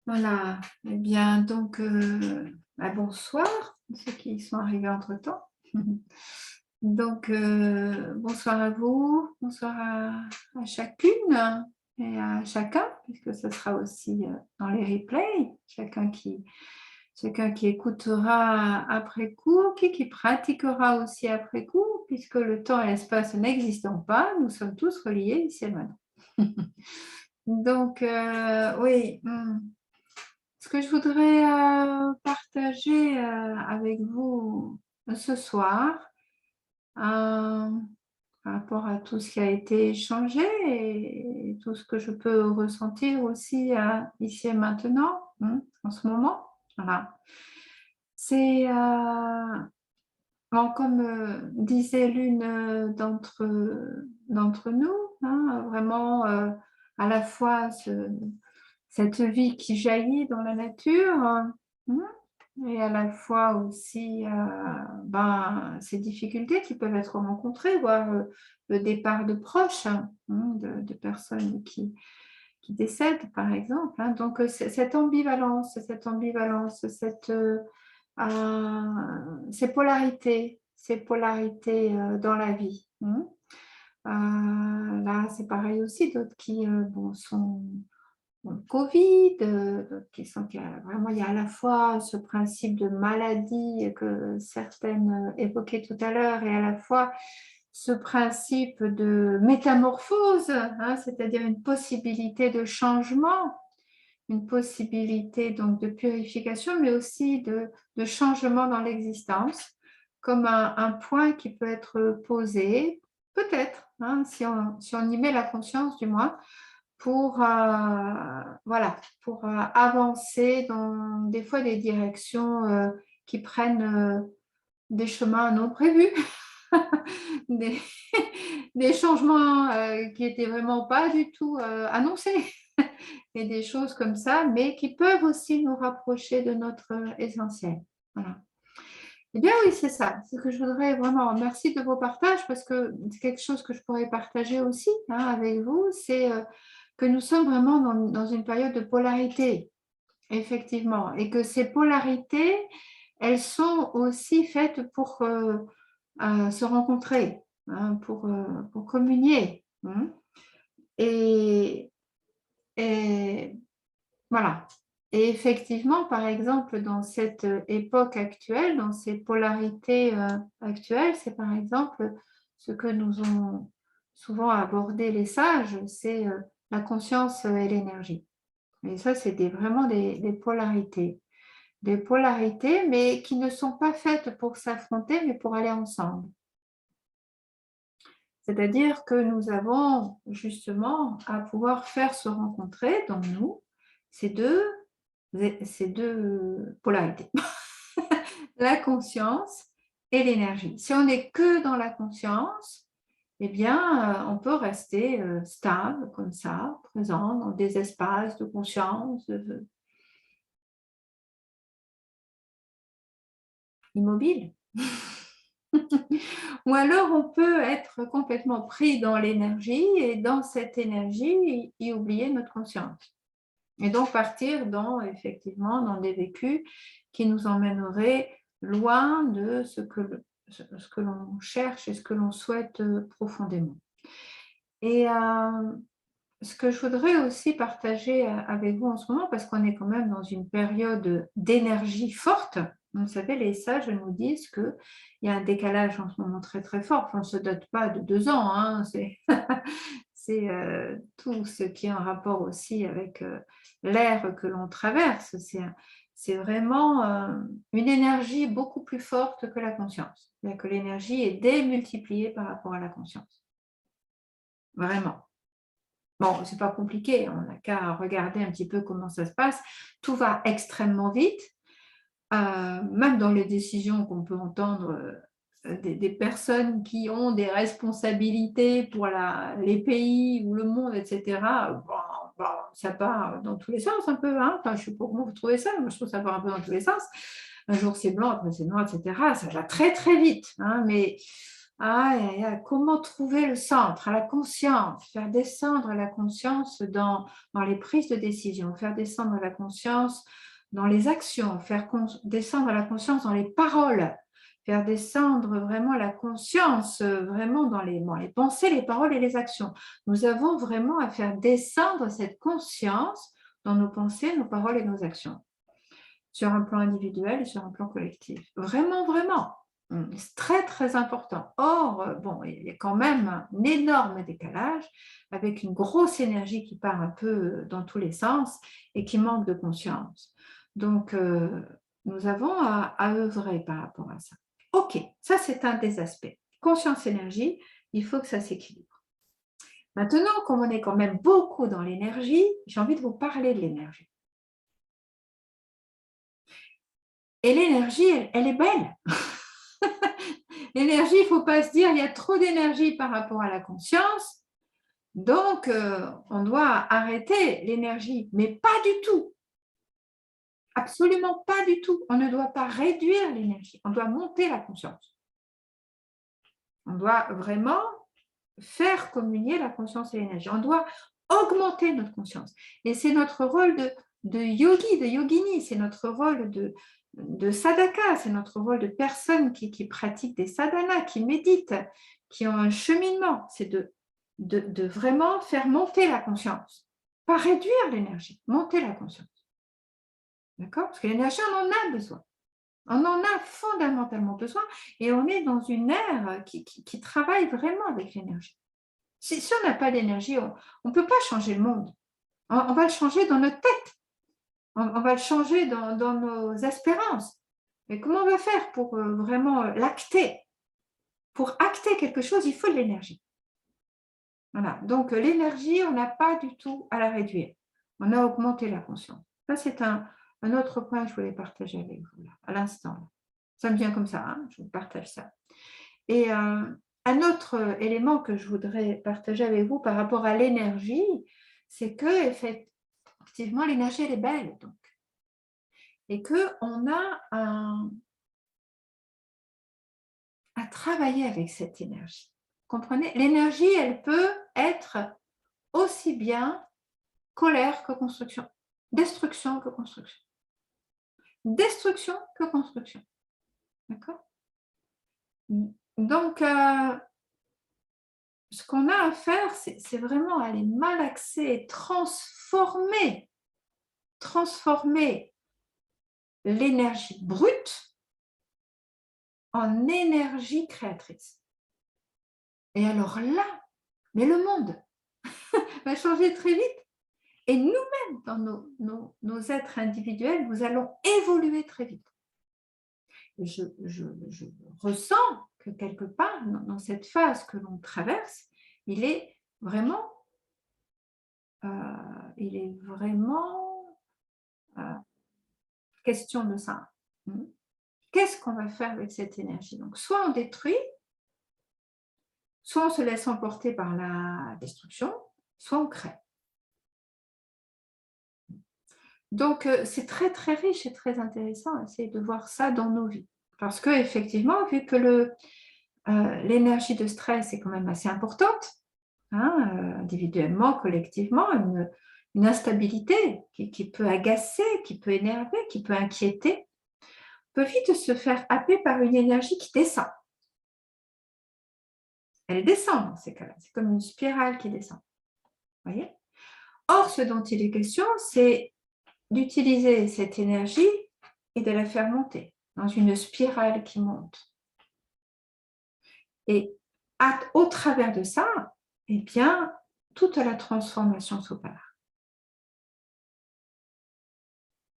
Voilà. Eh bien, donc, bonsoir, ceux qui sont arrivés entre-temps. Donc, bonsoir à vous, bonsoir à chacune et à chacun, puisque ce sera aussi dans les replays, chacun qui écoutera après coup, qui pratiquera aussi après coup, puisque le temps et l'espace n'existant pas, nous sommes tous reliés ici et maintenant. Donc, oui. Ce que je voudrais partager avec vous ce soir, euh, par rapport à tout ce qui a été échangé et tout ce que je peux ressentir aussi ici et maintenant, en ce moment. Voilà. C'est, bon, comme disait l'une d'entre nous, vraiment à la fois cette vie qui jaillit dans la nature, et à la fois aussi ces difficultés qui peuvent être rencontrées, voire le départ de proches, de personnes qui décèdent, par exemple. Donc, cette ambivalence, ces polarités dans la vie. Là, c'est pareil aussi, d'autres qui sont le Covid, d'autres qui sont vraiment, il y a à la fois ce principe de maladie que certaines évoquaient tout à l'heure, et à la fois ce principe de métamorphose, c'est-à-dire une possibilité de changement, une possibilité donc de purification, mais aussi de changement dans l'existence, comme un point qui peut être posé, peut-être, si on y met la conscience du moins, pour, voilà, pour avancer dans des fois des directions qui prennent des chemins non prévus, des, des changements qui n'étaient vraiment pas du tout annoncés, et des choses comme ça, mais qui peuvent aussi nous rapprocher de notre essentiel. Voilà. Eh bien oui, c'est ça. C'est ce que je voudrais vraiment. Merci de vos partages, parce que c'est quelque chose que je pourrais partager aussi avec vous. C'est que nous sommes vraiment dans une période de polarité, effectivement, et que ces polarités, elles sont aussi faites pour se rencontrer, pour communier. Et, et voilà. Et effectivement, par exemple, dans cette époque actuelle, dans ces polarités actuelles, c'est par exemple ce que nous ont souvent abordé les sages, c'est la conscience et l'énergie. Et ça, c'est vraiment des polarités. Des polarités, mais qui ne sont pas faites pour s'affronter, mais pour aller ensemble. C'est-à-dire que nous avons justement à pouvoir faire se rencontrer dans nous ces deux polarités, la conscience et l'énergie. Si on n'est que dans la conscience, eh bien, on peut rester stable comme ça, présent dans des espaces de conscience, immobile. Ou alors on peut être complètement pris dans l'énergie, et dans cette énergie, y oublier notre conscience. Et donc partir effectivement, dans des vécus qui nous emmèneraient loin de ce que l'on cherche et ce que l'on souhaite profondément. Et ce que je voudrais aussi partager avec vous en ce moment, parce qu'on est quand même dans une période d'énergie forte. Vous savez, les sages nous disent qu'il y a un décalage en ce moment très très fort. Enfin, on ne se date pas de 2 ans, c'est c'est tout ce qui est en rapport aussi avec l'ère que l'on traverse. C'est vraiment une énergie beaucoup plus forte que la conscience. C'est-à-dire que l'énergie est démultipliée par rapport à la conscience. Vraiment. Bon, c'est pas compliqué, on n'a qu'à regarder un petit peu comment ça se passe. Tout va extrêmement vite, même dans les décisions qu'on peut entendre des personnes qui ont des responsabilités pour les pays ou le monde, etc. Bon, ça part dans tous les sens un peu. Enfin, je ne sais pas comment vous trouvez ça, moi je trouve que ça part un peu dans tous les sens. Un jour c'est blanc, après c'est noir, etc. Ça va très très vite, mais Aïe, aïe, aïe, comment trouver le centre, la conscience, faire descendre la conscience dans les prises de décision, faire descendre la conscience dans les actions, descendre la conscience dans les paroles, faire descendre vraiment la conscience vraiment dans les pensées, les paroles et les actions. Nous avons vraiment à faire descendre cette conscience dans nos pensées, nos paroles et nos actions, sur un plan individuel et sur un plan collectif. Vraiment, vraiment. C'est très, très important. Or, bon, il y a quand même un énorme décalage avec une grosse énergie qui part un peu dans tous les sens et qui manque de conscience. Donc, nous avons à œuvrer par rapport à ça. OK, ça c'est un des aspects. Conscience-énergie, il faut que ça s'équilibre. Maintenant, comme on est quand même beaucoup dans l'énergie, j'ai envie de vous parler de l'énergie. Et l'énergie, elle est belle. L'énergie, il ne faut pas se dire il y a trop d'énergie par rapport à la conscience, donc on doit arrêter l'énergie, mais pas du tout, absolument pas du tout. On ne doit pas réduire l'énergie, on doit monter la conscience. On doit vraiment faire communier la conscience et l'énergie. On doit augmenter notre conscience. Et c'est notre rôle de yogi, de yogini, c'est notre rôle de sadhaka, c'est notre rôle de personnes qui pratiquent des sadhanas, qui méditent, qui ont un cheminement. C'est de vraiment faire monter la conscience. Pas réduire l'énergie, monter la conscience. D'accord? Parce que l'énergie, on en a besoin. On en a fondamentalement besoin et on est dans une ère qui travaille vraiment avec l'énergie. Si on n'a pas d'énergie, on ne peut pas changer le monde. On va le changer dans notre tête. On va le changer dans nos espérances. Mais comment on va faire pour vraiment l'acter? Pour acter quelque chose, il faut de l'énergie. Voilà. Donc, l'énergie, on n'a pas du tout à la réduire. On a augmenté la conscience. Ça, c'est un autre point que je voulais partager avec vous, là, à l'instant. Ça me vient comme ça, hein, je vous partage ça. Et un autre élément que je voudrais partager avec vous par rapport à l'énergie, c'est que effectivement, l'énergie, elle est belle, donc. Et qu'on a à travailler avec cette énergie. Comprenez? L'énergie, elle peut être aussi bien colère que construction, destruction que construction. Destruction que construction. D'accord? Donc, ce qu'on a à faire, c'est vraiment aller malaxer et transformer l'énergie brute en énergie créatrice. Et alors là, mais le monde va changer très vite. Et nous-mêmes, dans nos êtres individuels, nous allons évoluer très vite. Je ressens que quelque part, dans cette phase que l'on traverse, il est vraiment, question de ça. Qu'est-ce qu'on va faire avec cette énergie? Donc, soit on détruit, soit on se laisse emporter par la destruction, soit on crée. Donc, c'est très, très riche et très intéressant d'essayer de voir ça dans nos vies. Parce qu'effectivement, vu que l'énergie de stress est quand même assez importante, hein, individuellement, collectivement, une instabilité qui peut agacer, qui peut énerver, qui peut inquiéter, peut vite se faire happer par une énergie qui descend. Elle descend dans ces cas-là, c'est comme une spirale qui descend. Voyez? Or, ce dont il est question, c'est d'utiliser cette énergie et de la faire monter dans une spirale qui monte. Et au travers de ça, eh bien, toute la transformation s'opère.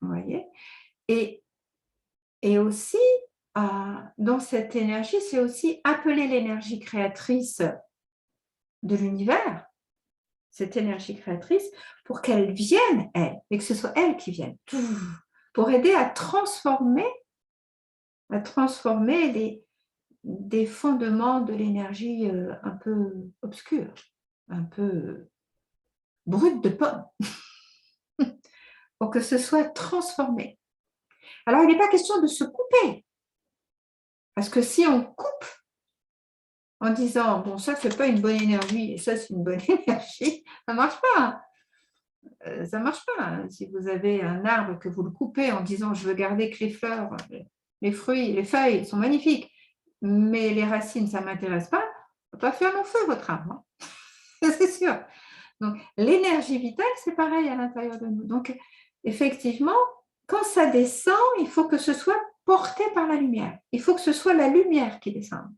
Vous voyez? Et aussi, dans cette énergie, c'est aussi appeler l'énergie créatrice de l'univers, cette énergie créatrice, pour qu'elle vienne, elle, et que ce soit elle qui vienne, pour aider à transformer des fondements de l'énergie un peu obscure, un peu brute de pomme, pour que ce soit transformé. Alors, il n'est pas question de se couper, parce que si on coupe en disant, bon, ça, c'est pas une bonne énergie, et ça, c'est une bonne énergie, ça marche pas, hein. Ça marche pas, hein. Si vous avez un arbre que vous le coupez en disant, je veux garder que les fleurs, les fruits, les feuilles sont magnifiques, mais les racines, ça m'intéresse pas, va pas faire long feu, votre arbre, hein. C'est sûr. Donc, l'énergie vitale, c'est pareil à l'intérieur de nous. Donc, effectivement, quand ça descend, il faut que ce soit porté par la lumière. Il faut que ce soit la lumière qui descende.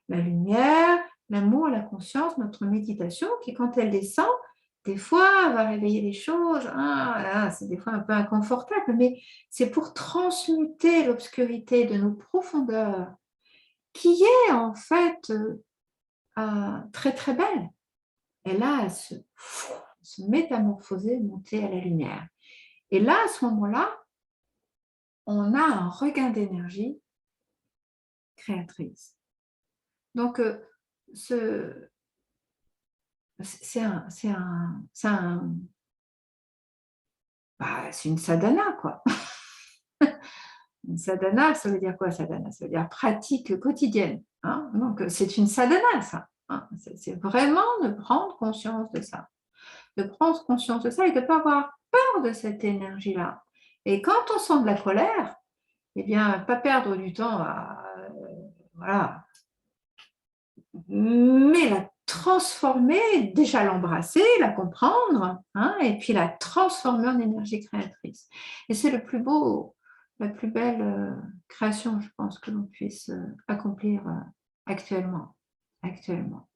La lumière, l'amour, la conscience, notre méditation, qui, quand elle descend, des fois, va réveiller les choses. C'est des fois un peu inconfortable, mais c'est pour transmuter l'obscurité de nos profondeurs, qui est en fait très très belle. Et là, elle se métamorphoser, monter à la lumière. Et là, à ce moment-là, on a un regain d'énergie créatrice. Donc, c'est une sadhana, quoi. Une sadhana, ça veut dire quoi, sadhana? Ça veut dire pratique quotidienne, hein. Donc, c'est une sadhana, ça, hein. C'est vraiment de prendre conscience de ça. De prendre conscience de ça et de ne pas avoir peur de cette énergie-là. Et quand on sent de la colère, eh bien, pas perdre du temps à, voilà, mais la transformer, déjà l'embrasser, la comprendre, hein, et puis la transformer en énergie créatrice. Et c'est le plus beau, la plus belle création, je pense, que l'on puisse accomplir actuellement. Actuellement.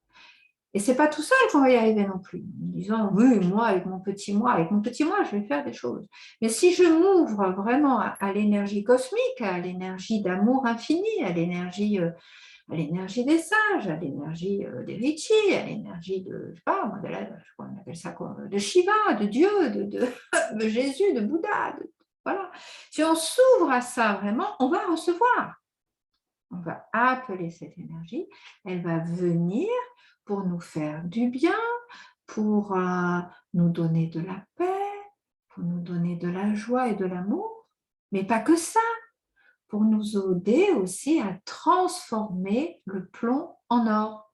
Et c'est pas tout seul qu'on va y arriver non plus. En disant, oui, moi, avec mon petit moi, je vais faire des choses. Mais si je m'ouvre vraiment à l'énergie cosmique, à l'énergie d'amour infini, à l'énergie des sages, à l'énergie des Rishi, à l'énergie de, je sais pas, moi, je crois qu'on appelle ça quoi, de Shiva, de Dieu, de Jésus, de Bouddha, voilà. Si on s'ouvre à ça vraiment, on va recevoir. On va appeler cette énergie, elle va venir pour nous faire du bien, pour nous donner de la paix, pour nous donner de la joie et de l'amour, mais pas que ça, pour nous aider aussi à transformer le plomb en or,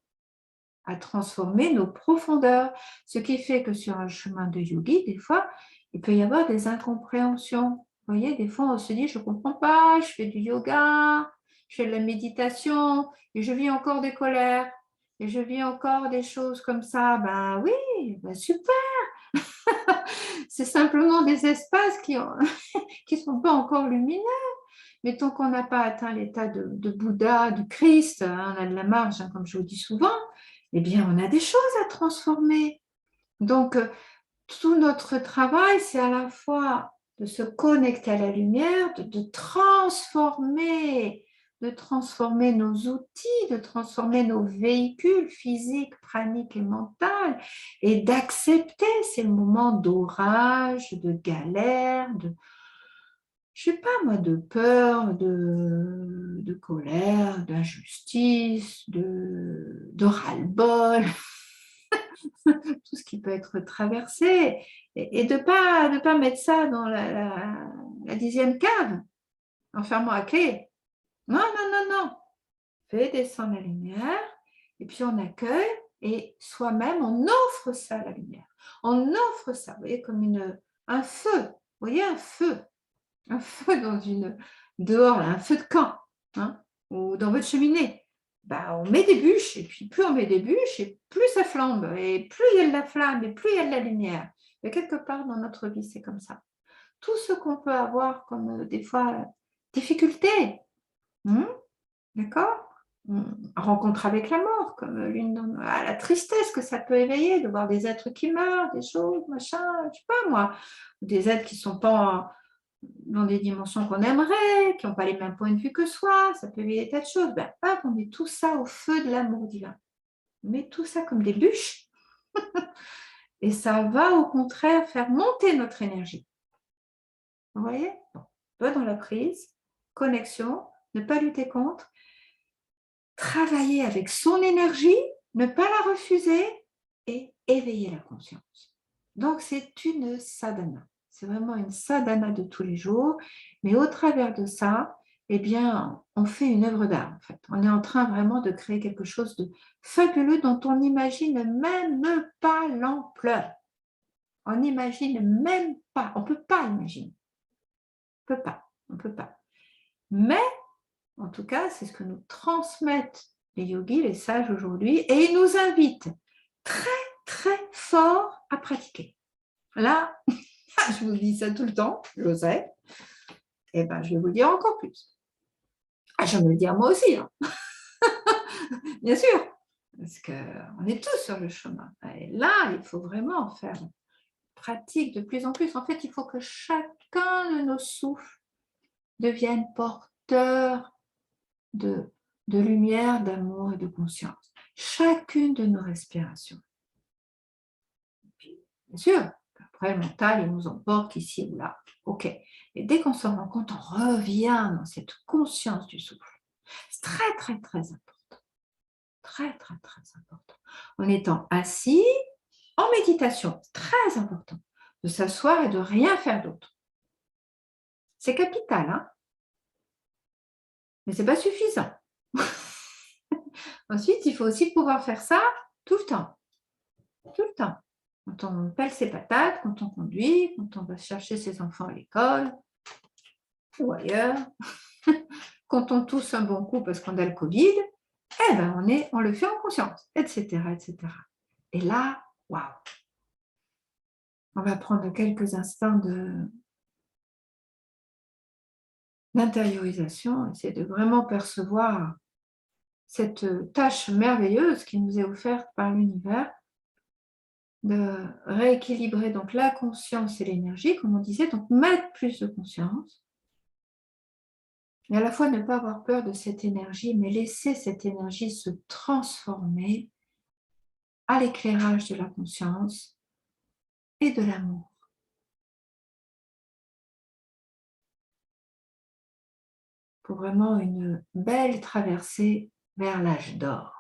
à transformer nos profondeurs, ce qui fait que sur un chemin de yogi, des fois, il peut y avoir des incompréhensions. Vous voyez, des fois, on se dit, je ne comprends pas, je fais du yoga, je fais de la méditation, et je vis encore des colères, et je vis encore des choses comme ça. Ben oui, ben super. C'est simplement des espaces qui ne sont pas encore lumineux. Mais tant qu'on n'a pas atteint l'état de Bouddha, du Christ, hein, on a de la marge, hein, comme je vous dis souvent, eh bien, on a des choses à transformer. Donc, tout notre travail, c'est à la fois de se connecter à la lumière, de transformer nos outils, de transformer nos véhicules physiques, praniques et mentaux, et d'accepter ces moments d'orage, de galère, je sais pas moi, de peur, de colère, d'injustice, de ras-le-bol, tout ce qui peut être traversé, et de pas mettre ça dans la 10e cave, enfermant à clé. Non, non, non, non. Fais descendre la lumière, et puis on accueille, et soi-même, on offre ça à la lumière. On offre ça, vous voyez, comme un feu. Vous voyez, un feu dehors, là, un feu de camp, hein, ou dans votre cheminée. Bah, on met des bûches, et puis plus on met des bûches, et plus ça flambe, et plus il y a de la flamme, et plus il y a de la lumière. Et quelque part dans notre vie, c'est comme ça. Tout ce qu'on peut avoir comme des fois difficultés, d'accord, rencontre avec la mort, comme la tristesse que ça peut éveiller, de voir des êtres qui meurent, des choses, machin, je sais pas moi, des êtres qui ne sont pas dans des dimensions qu'on aimerait, qui n'ont pas les mêmes points de vue que soi, ça peut éveiller des tas de choses. Ben, hop, on met tout ça au feu de l'amour divin. On met tout ça comme des bûches, et ça va au contraire faire monter notre énergie. Vous voyez? Bon, dans la prise, connexion, ne pas lutter contre, travailler avec son énergie, ne pas la refuser et éveiller la conscience. Donc, c'est une sadhana. C'est vraiment une sadhana de tous les jours. Mais au travers de ça, eh bien, on fait une œuvre d'art, en fait. On est en train vraiment de créer quelque chose de fabuleux dont on n'imagine même pas l'ampleur. On n'imagine même pas, on ne peut pas imaginer. On ne peut pas, on ne peut pas. Mais, en tout cas, c'est ce que nous transmettent les yogis, les sages aujourd'hui, et ils nous invitent très, très fort à pratiquer. Là, je vous dis ça tout le temps, j'osais, et ben, je vais vous le dire encore plus. Ah, je vais me le dire moi aussi, hein. Bien sûr, parce qu'on est tous sur le chemin. Et là, il faut vraiment faire pratique de plus en plus. En fait, il faut que chacun de nos souffles devienne porteur de, de lumière, d'amour et de conscience. Chacune de nos respirations. Et puis, bien sûr, après, le mental, il nous emporte ici ou là. OK. Et dès qu'on s'en rend compte, on revient dans cette conscience du souffle. C'est très, très, très important. Très, très, très important. En étant assis, en méditation, c'est très important de s'asseoir et de rien faire d'autre. C'est capital, hein, mais ce n'est pas suffisant. Ensuite, il faut aussi pouvoir faire ça tout le temps. Tout le temps. Quand on pèle ses patates, quand on conduit, quand on va chercher ses enfants à l'école ou ailleurs, quand on tousse un bon coup parce qu'on a le Covid, eh ben on le fait en conscience, etc., etc. Et là, waouh! On va prendre quelques instants d'intériorisation, essayer de vraiment percevoir cette tâche merveilleuse qui nous est offerte par l'univers de rééquilibrer donc la conscience et l'énergie, comme on disait, donc mettre plus de conscience, et à la fois ne pas avoir peur de cette énergie, mais laisser cette énergie se transformer à l'éclairage de la conscience et de l'amour, pour vraiment une belle traversée vers l'âge d'or.